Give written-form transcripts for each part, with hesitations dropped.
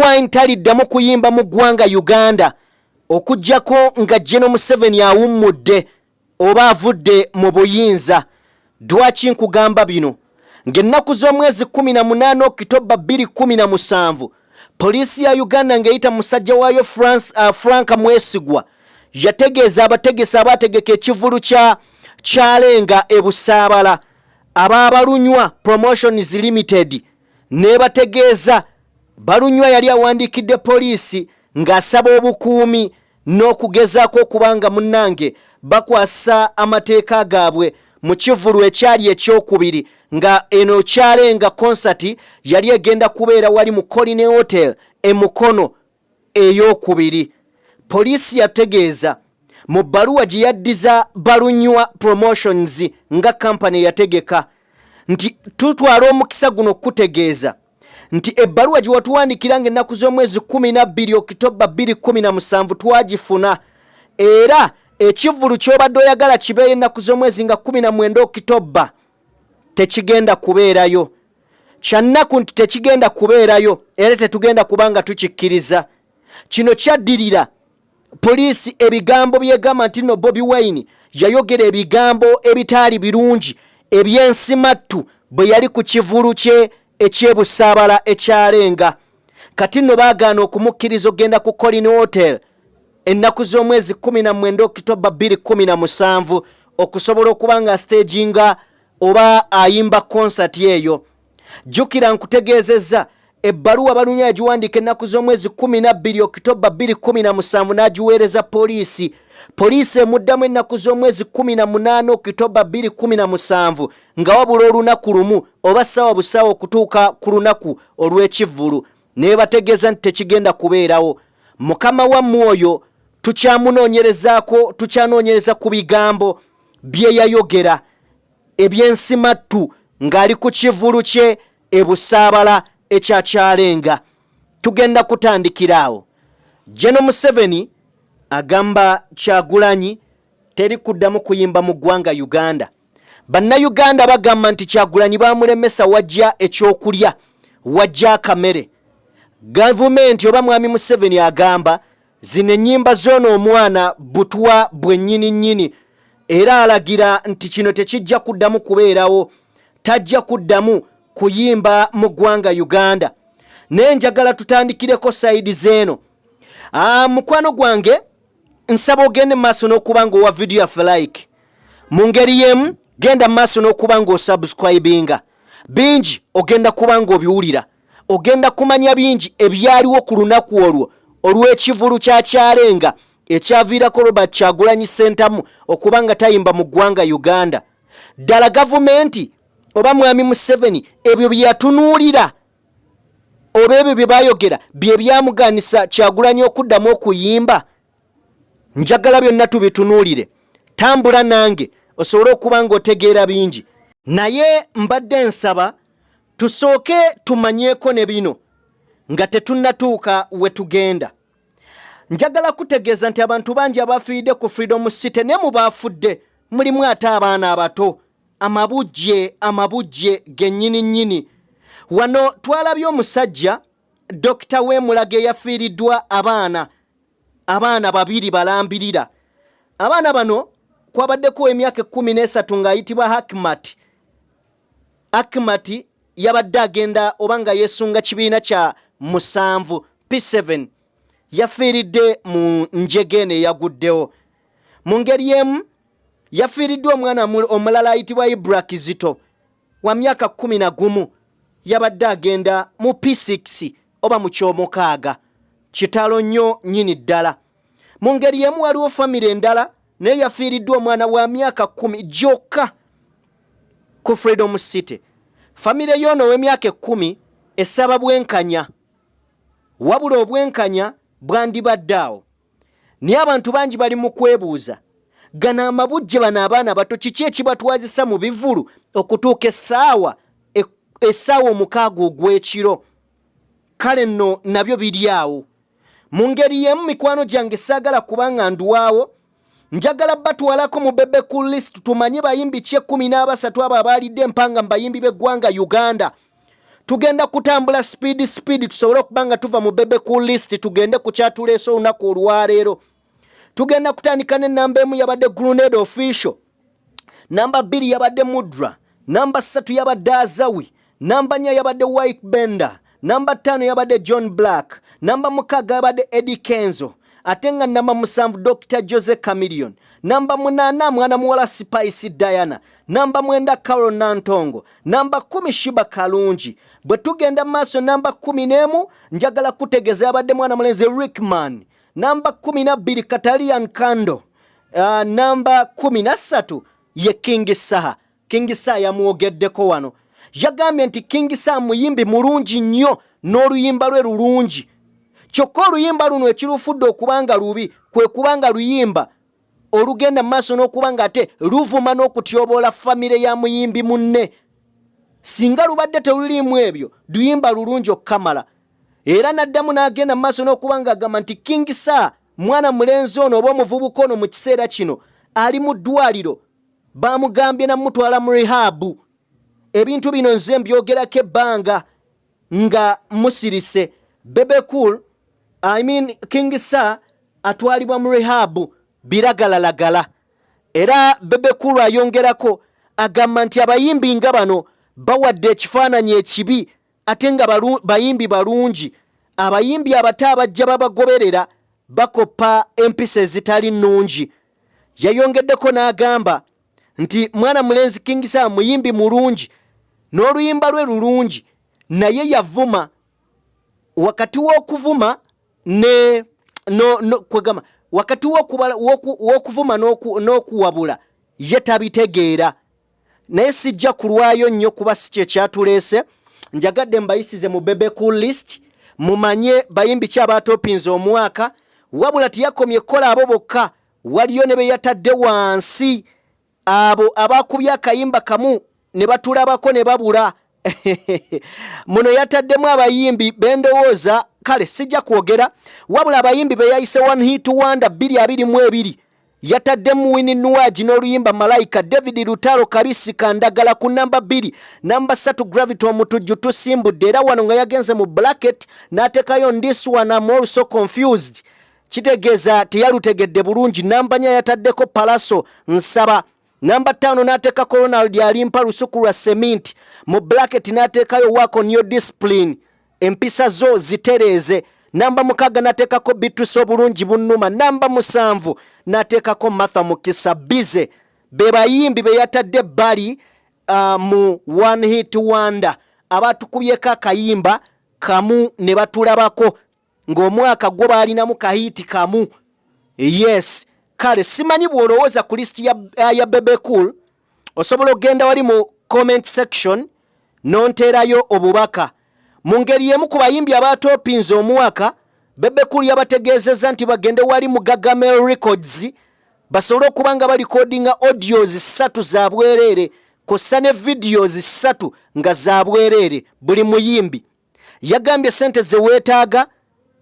Wine Talidamu Kuyimba mu ggwanga Uganda okujjako nga General Museveni awummudde oba avudde mu buyinza. Dwaki nkugamba bino? Ng'ennaku z'omwezi 18 Okitoba 2017 poliisi ya Uganda ng'eyita musajja waayo Frank Mwesigwa yategeeza abategesi abategeka ekivulu kya Kyalenga e Busaabala Balunywa Promotions Limited ne bategeeza Balunywa yali awandiikidde poliisi ng'asaba obukuumi n'okugezaako okubanga munnange bakwasa amateeka gaabwe mu kivulu ekyali ekyokubiri nga eno Kyalenga concert yali egenda kubeera wali mu Colline Hotel e Mukono ey'okubiri. Poliisi yategeeza mu bbaluwa gye yaddiza Balunywa Promotions nga kampani yategeka nti tutwala omukisa guno kutegeeza nti ebbaluwa gye watuwandikira ng'ennaku z'omwezi 12 Okitoba 2017 twagifuna era ekivulu ky'obadde oyagala kibeeye ennaku z'omwezi nga 19 Okitoba tekigenda kubeerayo. Kyannaku nti tekigenda kubeerayo era tetugenda kubanga tukikkiriza. Kino kyaddirira poliisi ebigambo byegamba nti no Bobi Wine yayogera ebigambo ebitaali birungi ebyensimattu bwe yali ku kivulu kye ekyebusaabala ekyalenga. Kati nno baagaana okumukkiriza ogenda ku Colline Hotel ennaku z'omwezi 19 Okitoba 2017 okusobola okuba nga staginga oba ayimba concert eyo. Jjukira nkutegeezezza ebbaluwa Balunywa yagiwandiika ennaku z'omwezi 12 Okitoba 2017 n'agiweereza poliisi. Poliisi emuddamu ennaku z'omwezi 18 Okitoba 2017 nga wabula olunaku lumu oba ssaawa busaawa okutuuka ku lunaku olw'ekivvulu naye bategeeza nti tekigenda kubeerawo. Mukama wammwe oyo tukyanoonyereza ku bigambo bye yayogera ebyensimattu ng'ali ku kivvulu kye e Busaabala ekya Kyalenga. Tugenda kutandikira awo. General Museveni agamba Kyagulanyi teri kuddamu kuyimba mu ggwanga Uganda. Bannayuganda bagamba nti Kyagulanyi bamulemesa wajja ekyokulya, wajja akamere. Gavumenti oba mwami Museveni agamba zino ennyimba z'ono omwana butwa bwe nnyini era alagira nti kino tekijja kuddamu kubeerawo, tajja kuddamu kuyimba mu ggwanga Uganda. Naye njagala tutandikireko sayidi z'eno. Mukwano gwange nsaba ogende maaso n'okuba ng'owa video yaffe like. Mu ngeri y'emu genda maaso n'okuba ng'osubscribinga. Bingi ogenda kuba ng'obiwulira. Ogenda kumanya bingi ebyaliwo ku lunaku olwo olw'ekivulu kya Kyalenga ekyaviirako Robert Kyagulanyi Ssentamu okuba nga tayimba mu ggwanga Uganda. Ddala gavumenti oba mwami Museveni ebyo bye yatunuulira oba ebyo bye bayogera bye byamugaanisa Kyagulanyi okuddamu okuyimba. Njagala byonna tubitunuulire. Tambula nange osobole okuba ng'otegeera bingi. Naye mbadde nsaba tusooke tumanyeeko ne bino nga tetunnatuuka we tugenda. Njagala kutegeeza nti abantu bangi abafiiridde ku Freedom City ne mu baafudde mulimu ate abaana abato amabujje gennyini. Wano twalabye omusajja Dr. Wemulage eyafiiriddwa abaana babiri balambirira. Abaana bano kwabaddeko emyaka 13 ng'ayitibwa Akimati yabadde agenda oba nga yeesunga kibiina kya 7 P7 yafiiridde mu njegene eyaguddewo. Mu ngeri y'emu yafiiriddwa omwana omulala ayitibwa Ibra Kizito wa myaka 11 yabadde agenda mu P6 oba mu kyomukaaga kitalo nnyo nnyini ddala. Mu ngeri y'emu waliwo famire endala naye yafiiriddwa omwana wa myaka 10 gyokka ku Freedom City. Famire y'ono w'emyaka 10 esaba bwenkanya wabula obwenkanya bwandibadde awo. Naye abantu bangi bali mu kwebuuza gana amabujje bano abaana bato kiki ekibatwazisa mu bivulu okutuuka essaawa 6 ogw'ekiro. Kale nno nabyo biri awo. Mu ngeri y'emu mikwano gyange saagala kubanga nduwaawo njagala batwalako mu bebe ku list tumanye bayimbi 13 abo abalidde empanga mu bayimbi b'eggwanga Uganda. tugenda kutambula speed tusobole okubanga tuva mu bebe cool list tugende ku kyatuleese olunaku olwaleero. Tugenda kutandika ne namba 1 yabadde Grenade Official, namba 2 yabadde Mudra, namba 3 yabadde Azawi, namba 4 yabadde White Bender, namba 5 yabadde John Black, namba 6 yabadde Eddie Kenzo, ate nga namba 7 Dr. Jose Chameleon, namba 8 mwana muwala Spice Diana, namba 9 Carol Nantongo, namba 10 Shiba Kalungi. Bwe tugenda maaso namba 11 njagala kutegeza yabadde mwana mulenzi Rickman, namba 12 Katalian Kando, namba 13 ye King Saha. King Saha yamwogeddeko wano. Yagambye nti King Saha muyimbi mulungi nnyo n'oluyimba lwe lulungi. Kyokka oluyimba luno ekirufudde okubanga lubi kwe kubanga luyimba olugenda maaso n'okubanga ate luvuma n'okutyoboola famire ya muyimbi munne. Singa lubadde teruliimu ebyo luyimba lulungi okukamala. Era naddamu n'agenda maaso n'okubanga agamba nti King Saha mwana mulenzi ono oba omuvubuka ono mu kiseera kino ali mu ddwaliro, baamugambye namutwala mu rehabu. Ebintu bino nze mbyogerako ebbanga nga musirise. Bebe Cool, King Saha atwalibwa mu rehabu biragalalagala. Era Bebe Cool ayongerako agamba nti abayimbi nga bano bawadde ekifaananyi ekibi ate nga bayimbi balungi. Abayimbi abato abajja babagoberera bakopa empisa ezitali nnungi. Yayongeddeko n'agamba nti mwana mulenzi King Saha muyimbi mulungi n'oluyimba lwe lulungi, naye yavuma. Wakati w'okuvuma wakati w'okuvuma n'okuwabula ye tabitegeera. Naye sijja kulwayo nnyo kuba si kye kyatuleese. Njagadde mbayisize mu Bebe Cool list mumanye bayimbi ki abaatopinze omwaka, wabula tiyakomye kola abo bokka. Waliyo ne be yatadde wansi, abo abakubya akayimba kamu ne batulabako ne babula. Muno yataddemu abayimbi bendowooza kale sijja kwogera, wabula abayimbi be yayise One Hit Wonder 2022 yataddemu Winnie Nuwaji n'oluyimba Malaika, David Lutalo Kabisi Kandagala ku namba 2, namba 3 Gravity omutujju tusimbudde. Era wano nga yagenze mu bracket n'ateekayo This One I'm Also Confused, kitegeeza teyalutegedde bulungi. Namba 4 yataddeko Palaso Nsaba, namba 5 n'ateekako Ronald Alimpa Lusuku lwa Cement, mu bracket n'ateekayo Work on Your Discipline, empisa zo zitereeze. Namba 6 n'ateekako Beatrice obulungi bunnuma, namba 7 n'ateekako Martha Mukisa Bize. Be bayimbi be yatadde bali mu One Hit Wonder abatukubyeko akayimba kamu ne batulabako ng'omwaka gwo baalinamu kahiti kamu. Yes, kale simanyi bw'olowooza ku list ya Bebe Cool, osobola okgenda wali mu comment section n'onteerayo obubaka. Mu ngeri y'emu ku bayimbi abaatopinze omwaka, Bebe Cool yabategeezezza nti bagende wali mu Gagamel Records basobole okuba nga balikodinga audios 3 za bwereere kossa ne videos 3 nga za bwereere. Buli muyimbi yagambye sente ze weetaaga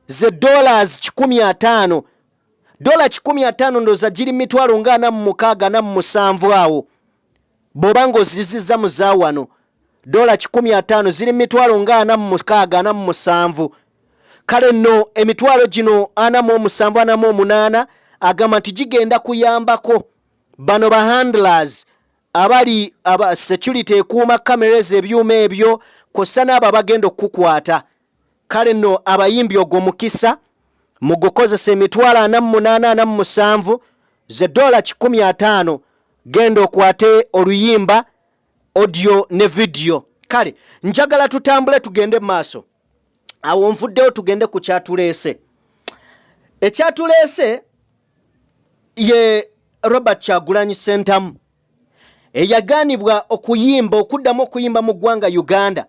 ze $150. $150 ndoza giri mitwalo nga 46 na 7 awo. Bw'oba ng'ozizizza mu zaawano $150 ziri mitwalo nga 46 na 7. Kale nno emitwalo gino 47 48 agamba nti gigenda kuyambako bano ba handlers abali security ekuuma cameras ebyuma ebyo kossa n'abo bagenda okukwata. Kale nno abayimbi ogwo mukisa mugukozesa emitwalo 48 na 7 ze $150 genda okwate oluyimba audio ne video. Kale njagala tutambule tugende maaso. Awo nvuddeyo tugende ku kyatuleese. Ekyatuleese ye Robert Kyagulanyi Ssentamu eyagaanibwa okuddamu okuyimba mu ggwanga Uganda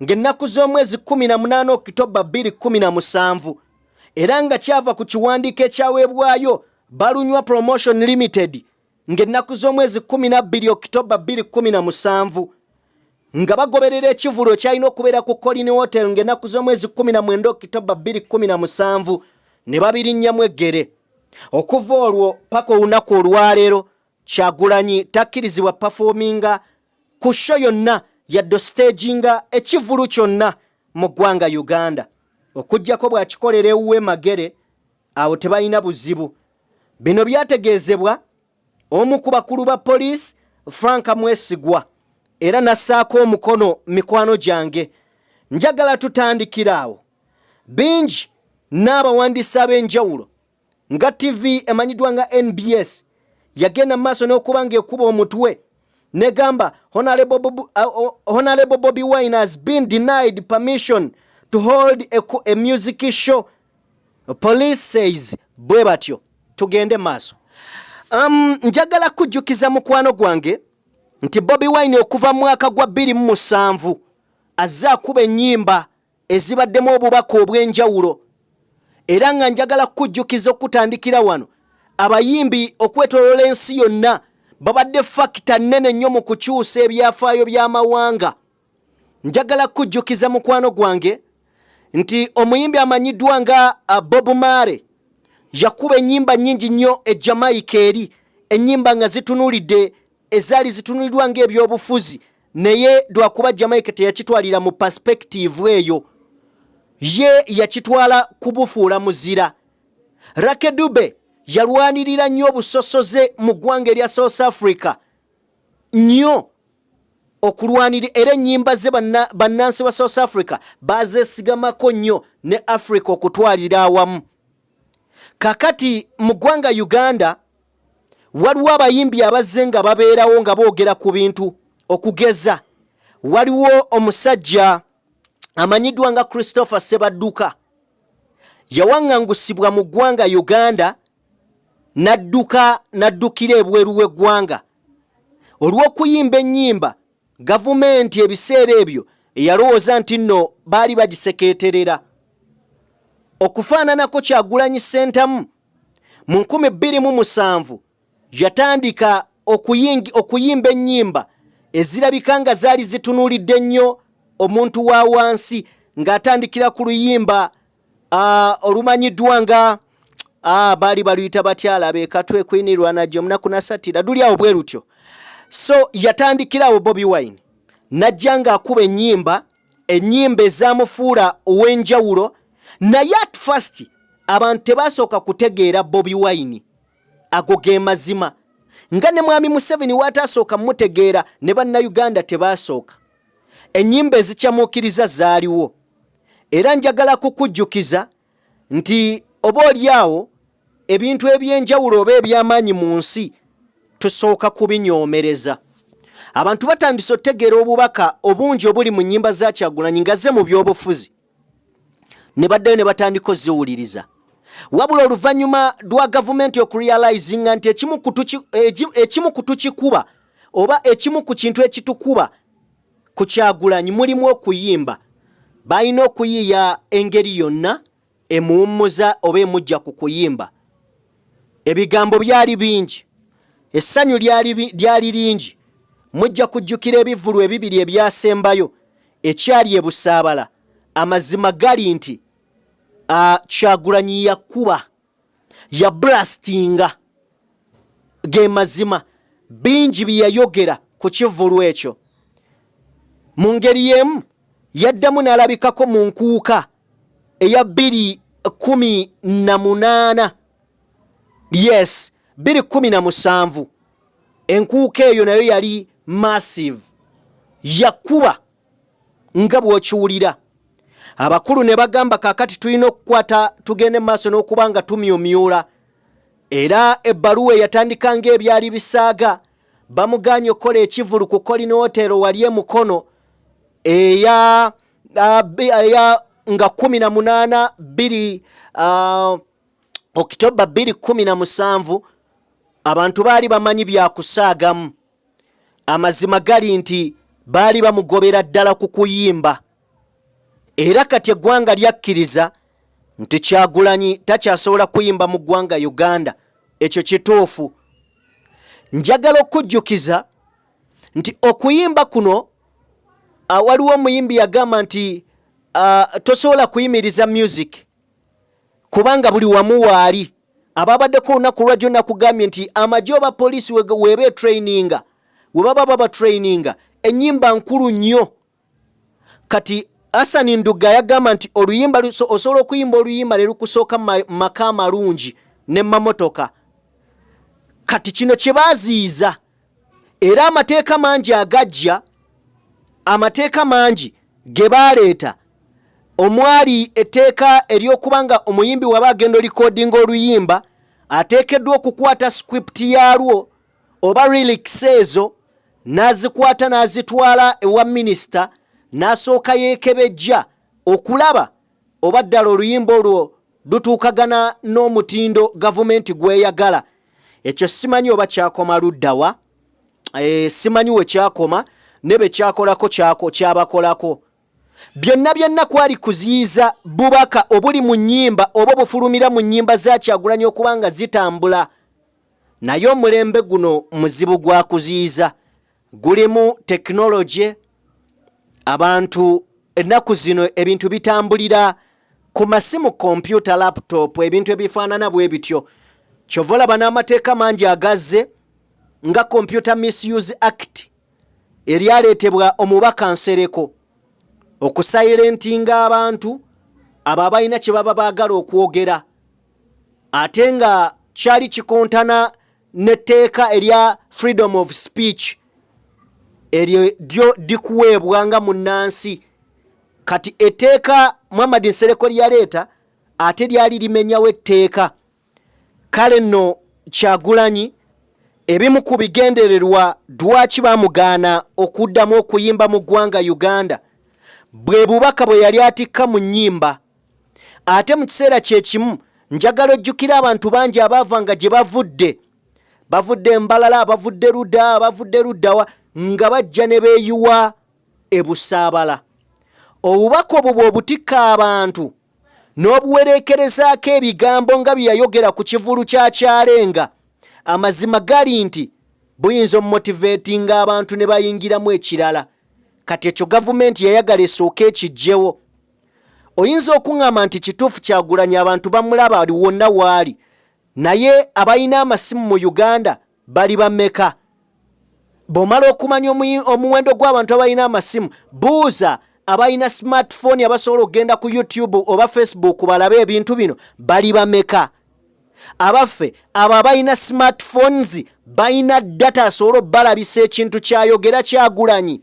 ng'ennaku z'omwezi 18 Okitoba 2017, era nga kyava ku kiwandiiko ekyaweebwayo Balunywa Promotion Limited ng'ennaku z'omwezi 12 Okitoba 2017, nga bagoberera ekivulo kyalina okubeera ku Colin Hotel ng'ennaku z'omwezi 19 Okitoba 2017 ne babirinnyamu eggere. Okuva olwo paka olunaku olwaleero Kyagulanyi takkirizibwa performinga ku show yonna yadde staginga ekivulu kyonna mu ggwanga Uganda okujjako bw'akikolera ewuwe Magere awo tebalina buzibu. Bino byategeezebwa omu ku bakulu ba poliisi Frank Mwesigwa era nassaako omukono mikwano gyange. Njagala tutandikira awo. Bingi n'abawandiisi ab'enjawulo nga TV emanyiddwa nga NBS yagenda maaso n'okuba ng'ekuba omutwe negamba Honorable Bobi Wine has been denied permission to hold a music show. Police says bwe batyo. Tugende maaso. Njagala kujjukiza mukwano gwange nti Bobi Wine okuva mu mwaka gwa 2007 azza akuba ennyimba ezibaddemu obubaka obw'enjawulo. Era nga njagala kujjukiza okutandikira wano abayimbi okwetoloola ensi yonna babadde fakita nnene nnyo mu kukyusa ebyafaayo by'amawanga. Njagala kujjukiza mukwano gwange nti omuyimbi amanyiddwa nga Bob Marley yakuba ennyimba nnyingi nnyo e Jamaica eri, ennyimba nga zitunulidde ezaali zitunulidwa ng'ebyobufuzi, naye lwakuba Jamaica teyakitwalira mu perspective eyo, ye yakitwala kubufuula muzira. Rakedube yalwanirira nnyo obusosoze mu ggwanga erya South Africa nnyo okulwanirira, era ennyimba ze bannansi wa South Africa bazeesigamako nnyo ne Africa okutwalira awamu. Kakati mu ggwanga Uganda waliwo abayimbi abazze nga babeerawo nga boogera ku bintu okugeza. Waliwo omusajja amanyiddwa nga Christopher Sebadduka yawaŋŋangusibwa mu ggwanga Uganda n'addukira ebweru w'eggwanga olw'okuyimba ennyimba gavumenti ebiseera ebyo eyalowooza nti nno baali bagisekeeterera. Okufaananako Kyagulanyi Ssentamu mu 2007 yatandika okuyimba ennyimba ezirabika nga zaali zitunuulidde nnyo omuntu wa wansi, ng'atandikira ku luyimba olumanyiddwa nga baali baluyita batyala beekatwe kwinirwa najjo munaku nasatira luli awo bwe lutyo. So yatandikirawo Bobi Wine najja ng'akuba ennyimba ezaamufuula ow'enjawulo, naye at first abantu tebasooka kutegeera Bobi Wine. Ago ge mazima. Nga ne Mwami Museveni w'ataasooka mutegeera ne bannayuganda tebaasooka. Ennyimba ezikyamuukiriza zaaliwo. Era njagala kukujjukiza nti oboolyawo ebintu eby'enjawulo oba eby'amaanyi mu nsi tusooka kubinyoomereza. Abantu batandise otegeera obubaka obungi obuli mu nnyimba za Kyagulanyi nga ze mu by'obufuzi, ne baddayo ne batandika oziwuliriza. Wabula oluvannyuma lwa gavumenti okurealizinga nti ekimu ku tukikuba oba ekimu ku kintu ekitukuba ku Kyagulanyi mulimu okuyimba, balina okuyiiya engeri yonna emuwummuza oba emujja ku kuyimba. Ebigambo byali bingi, essanyu lyali lingi. Mujja kujjukira ebivulu ebibiri ebyasembayo ekyali e Busaabala. Amazima gali nti Kyagulanyi yakuba ya blastinga, ge mazima. Bingi byeyayogera ku kivulu ekyo. Mu ngeri y'emu yaddamu n'alabikako mu nkuuka eya 2018. Yes, 2017. Enkuuka eyo nayo yali massive. Yakuba nga bw'okiwulira. Abakulu ne bagamba kakati tulina okukwata tugende maaso n'okuba nga tumyumyula. Era ebbaluwa yatandika ng'ebyali bisaaga. Bamuganye okukola ekivulu ku Colin Hotel wali emukono eya nga 18 Oktoba 2017. Abantu baali bamanyi byakusaagamu. Amazima gali nti baali bamugobera ddala ku kuyimba. Era kati eggwanga lyakkiriza nti Kyagulanyi takyasobola kuyimba mu ggwanga Uganda. Ekyo kituufu. Njagala okujjukiza nti okuyimba kuno waliwo omuyimbi yagamba nti tosobola kuyimiriza music kubanga buli wamu waali. Ababaddeko olunaku lwajjo nakugambye nti amagye oba poliisi weeba traininga, we baba traininga, ennyimba nkulu nnyo. Kati Hassan Nduga yagamba nti oluyimba osobola okuyimba oluyimba ne lukusooka maka amalungi ne mamotoka. Kati kino kye baaziyiza era amateeka mangi agajja, amateeka mangi ge baaleeta. Omwali etteeka ery'okubanga omuyimbi waba agenda recordinga oluyimba ateekeddwa okukwata script yaalwo oba lyrics ezo n'azikwata n'azitwala ewa minisita n'asooka yeekebejja okulaba oba ddala oluyimba olwo lutuukagana n'omutindo gavumenti gweyagala. Ekyo simanyi oba kyakoma luddawa, simanyi we kyakoma ne be kyakolako kyabakolako. Byonna kwali kuziyiza bubaka obuli mu nnyimba oba bufulumira mu nnyimba za Kyagulanyi okubanga zitambula. Naye omulembe guno muzibu gwa kuziyiza, gulimu tekinologi. Abantu ennaku zino ebintu bitambulira ku masimu, kompyuta, laptop, ebintu ebifaanana bwe bityo. Kyova olaba n'amateeka mangi agazze nga Computer Misuse Act eryaleetebwa omubaka Nsereko okusayirentinga abantu abo abalina kye baba baagala okwogera, ate nga kyali kikontana n'etteeka erya freedom of speech eryo ddyo dikuweebwa nga munnansi. Kati etteeka Muhammad Nsereko lyaleeta ate lyali limenyawo etteeka. Kale nno Kyagulanyi ebimu ku bigendererwa lwaki baamugaana okuddamu okuyimba mu ggwanga Uganda bwe bubaka bwe yali atikka mu nnyimba. Ate mu kiseera kye kimu njagala ojjukira abantu bangi abaavanga gye bavudde Mbalala, abavudde Luda, abavudde Luddawa nga bajja ne beeyiwa e Busaabala. Obubaka obwo bw'obutikka abantu n'obuwereekerezaako ebigambo nga bye yayogera ku kivulu kya Kyalenga, amazima gali nti buyinza omumotivatinga abantu ne bayingiramu ekirala. Kati ekyo gavumenti yayagala esooka ekijjewo. Oyinza okuŋŋamba nti kituufu Kyagulanyi abantu bamulaba ali wonna waali, naye abalina amasimu mu Uganda bali bameka? Bw'omala okumanya omuwendo gw'abantu abalina amasimu, buuza abalina smartphone abasobola okugenda ku YouTube oba Facebook balabe ebintu bino, bali bameka? Abaffe abo abalina smartphones balina data asobola balabisa ekintu kyayogera Kyagulanyi,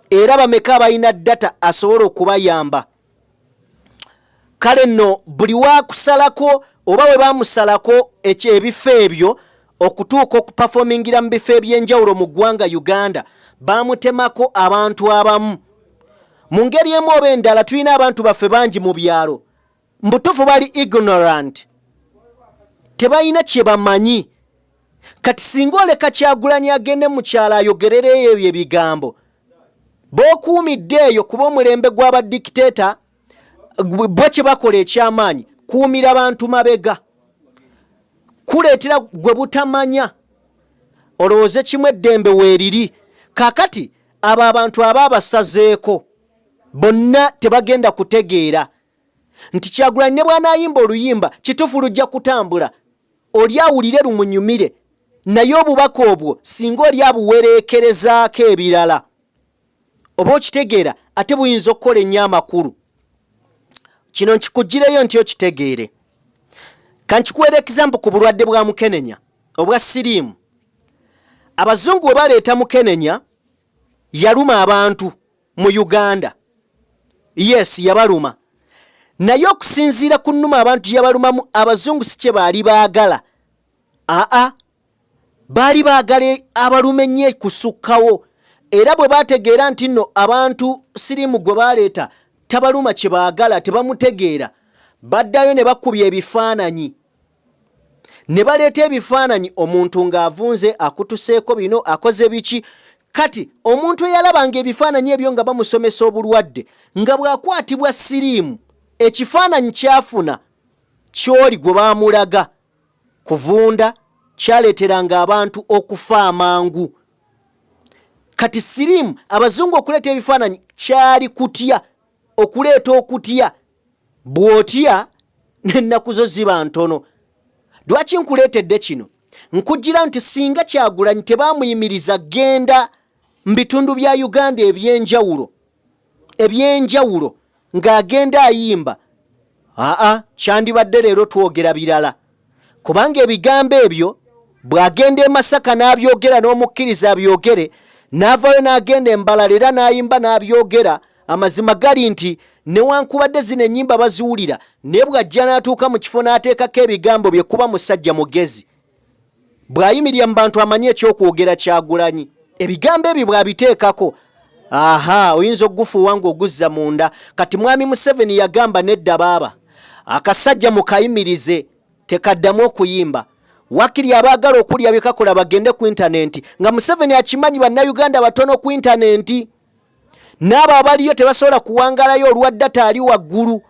era bameka abalina data asobola okubayamba? Kale nno buli waakusalako oba we baamusalako ebifo ebyo okutuuka okupafomingira mu bifo eby'enjawulo mu ggwanga Uganda, baamutemako abantu abamu. Mu ngeri emu oba endala tulina abantu baffe bangi mu byalo mbutuufu bali ignorant, tebalina kye bamanyi. Kati singa oleka Kyagulanyi agende mu kyalo ayogerereyo ebyo ebigambo, b'okuumidde eyo kuba omulembe gw'abadikiteeta bwe kye bakola ekyamaanyi, kuumira abantu mabega, kuleetera gwe butamanya. Olowooze kimu eddembe weeriri. Kaakati abo abantu abaabasazeeko bonna tebagenda kutegeera nti Kyagulanyi ne bw'anaayimba oluyimba kituufu lujja kutambula, oli awulire lumunyumire, naye obubaka obwo singa oli abuwereekerezaako ebirala oba okitegeera ate buyinza okukola ennyo amakulu. Kino nkikugireyo nti okitegeere. Kankikuwera example ku bulwadde bwa mukenenya obwa siriimu. Abazungu bwe baleeta mukenenya yaluma abantu mu Uganda. Yes, yabaluma. Naye okusinziira ku nnuma abantu yabalumamu, abazungu si kye baali baagala. Baali baagala abalume nnyo kusukkawo. Era bwe baategeera nti nno abantu siriimu gwe baleeta tabaluma kye baagala, tebamutegeera, baddayo ne bakubya ebifaananyi. Ne baleeta ebifaananyi omuntu ng'avunze, akutuseeko bino, akoze biki. Kati omuntu eyalabanga ebifaananyi ebyo nga bamusomesa obulwadde, nga bw'akwatibwa siriimu, ekifaananyi kyafuna ky'oli gwe baamulaga kuvunda, kyaleeteranga abantu okufa amangu. Kati siriimu, abazungu okuleeta ebifaananyi kyali kutya, okuleeta okutya. Bw'otya n'ennaku zo ziba ntono. Lwaki nkuleetedde kino? Nkujjira nti singa Kyagulanyi tebaamuyimiriza genda mbitundu bya Uganda ebyenjawulo ng'agenda ayimba, kyandibadde leero twogera birala, kubanga ebigambo ebyo bw'agenda e Masaka n'abyogera n'omukkiriza abyogere, n'avaayo n'agenda e Mbarara era n'ayimba n'abyogera, amazima gali nti newankubadde zino ennyimba baziwulira, naye bw'ajja n'atuuka mu kifo n'ateekako ebigambo bye, kuba musajja mugezi. Bw'ayimirira mu bantu amanyi ekyokwogera Kyagulanyi, ebigambo ebyo bw'abiteekako, oyinza okugufuuwa ng'oguzza munda. Kati mwami Museveni yagamba nedda baaba, akasajja mukayimirize tekaddamu okuyimba. Wakiri abaagala okulya bikakola bagende ku intaneti, nga Museveni akimanyi bannayuganda batono ku intaneti, n'abo abaliyo tebasobola kuwangalayo olwa data ali waggulu.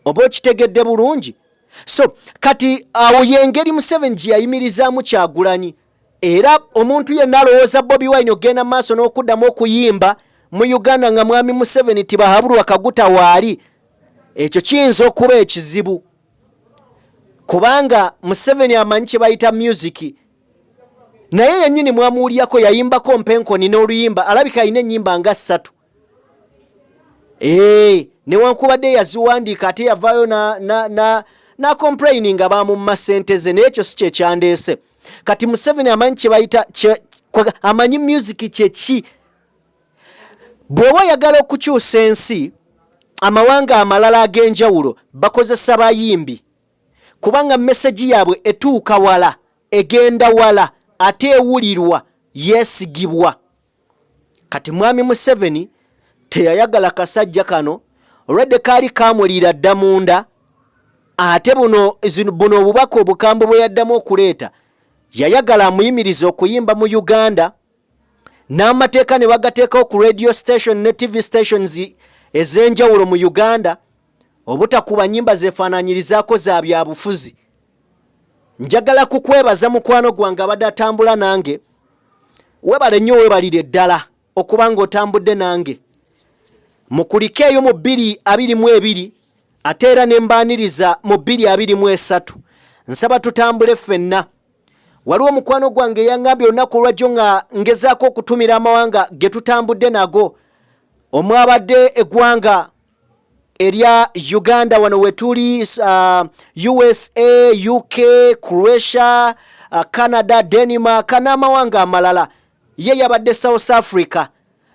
Oba okitegedde bulungi? So kati awo yengeri Museveni gye yayimirizaamu Kyagulanyi, era omuntu yenna alowooza Bobi Wine ogenda maaso n'okuddamu okuyimba mu Uganda nga mwami Museveni tibahabulwa kaguta waali, ekyo kiyinza okuba ekizibu, kubanga Museveni amanyi kye bayita music. Naye yennyini mwamuwulyako yayimbako Mpenkoni n'oluyimba, alabika alina ennyimba nga 3. Newankubadde yaziwandiika ate yavaayo na complaining nga bamumma ssente ze, naye ekyo si kye kyandeese. Kati Museveni amanyi kye bayita amanyi music kyeki. Bw'oba oyagala okukyusa ensi, amawanga amalala ag'enjawulo bakozesa bayimbi, kubanga message yaabwe etuuka wala, egenda wala, ate ewulirwa, yeesigibwa. Kati mwami Museveni teyayagala kasajja kano, olwedde kaali kaamulira dda munda, ate buno obubaka obukambwe bwe yaddamu okuleeta, yayagala amuyimirize okuyimba mu Uganda, n'amateeka ne bagateekawo ku radio station ne TV stations ez'enjawulo mu Uganda, obutakuba nnyimba zeefaananyirizaako za byabufuzi. Njagala kukwebaza mukwano gwange abadde atambula nange, webale nnyo webalire ddala okuba ng'otambudde nange. Mukulikeeyo mu 2022 ate era ne mbaaniriza mu 2023. Nsaba tutambule ffenna. Waliwo mukwano gwange yangambye olunaku olwajjo nga ngezaako okutumira amawanga ge tutambudde nago, omwabadde eggwanga erya Uganda wano wetuli, USA, UK, Croatia, Canada, Denmark n'amawanga amalala. Ye yabadde South Africa.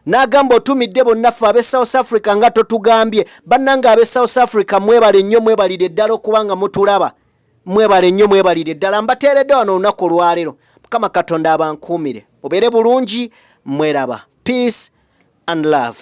N'agamba otumidde bonnaffe ab'e South Africa nga totugambye. Bannange ab'e South Africa mwebale nnyo, mwebalire ddala okubanga mutulaba. Mwebale nnyo, mwebalire ddala. Mbateeredde wano olunaku olwaleero. Mukama Katonda abankuumire. Mubeere bulungi, mweraba. Peace and love.